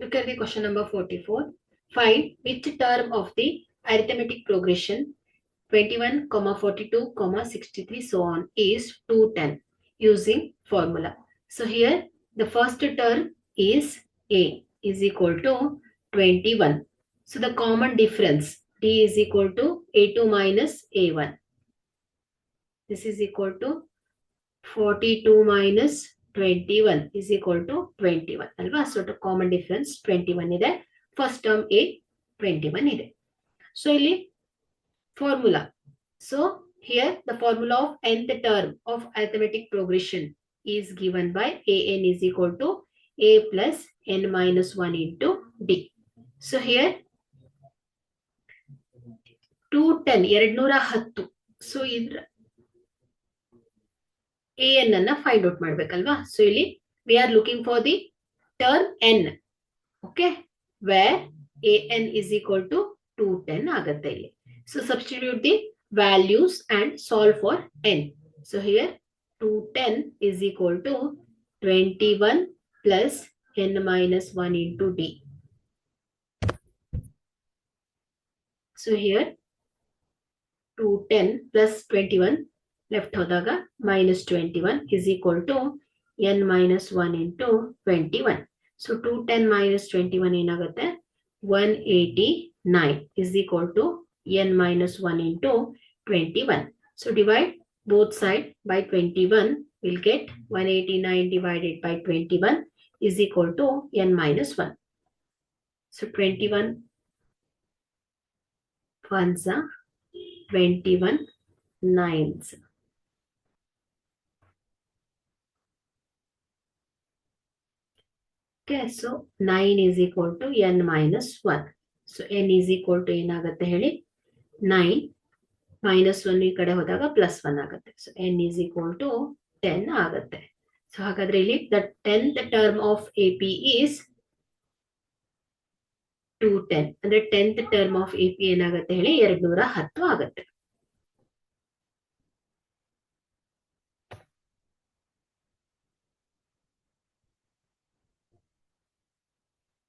Look at the question number 44. Find which term of the arithmetic progression 21, 42, 63 so on is 210 using formula. So here the first term is A is equal to 21. So the common difference D is equal to A2 minus A1. This is equal to 42 minus 21 is equal to 21 alva. So the common difference 21 ಇದೆ. First term A 21 ಇದೆ. So ಇಲ್ಲಿ formula. So here the formula of nth term of arithmetic progression is given by an is equal to a plus n minus 1 into d. So here 210 210. So idra an ಅನ್ನ find out ಮಾಡ್ಬೇಕಲ್ವಾ. So ಇಲ್ಲಿ we are looking for the term n. Okay, where an is equal to 210 ಆಗತ್ತೆ ಇಲ್ಲಿ. So substitute the values and solve for n. So here 210 is equal to 21 plus n minus 1 into d. So here 210 plus 21 left hodaga minus 21 is equal to n minus 1 into 21. So 210 minus 21 ಏನಾಗುತ್ತೆ 189 is equal to n minus 1 into 21. So divide both sides by 21. We'll get 189 divided by 21 is equal to n minus 1. So 21 ones are 21 nines. Okay, so 9 is equal to n minus 1. So n is equal to ಏನಾಗುತ್ತೆ ಹೇಳಿ 9 minus 1 ಈ ಕಡೆ ಹೋದಾಗ plus 1 ಆಗುತ್ತೆ. So n is equal to 10 ಆಗುತ್ತೆ. So ಹಾಗಾದ್ರೆ ಇಲ್ಲಿ the 10th term of AP is 210. ಅಂದ್ರೆ 10th term of AP ಏನಾಗುತ್ತೆ ಹೇಳಿ 210 ಆಗುತ್ತೆ.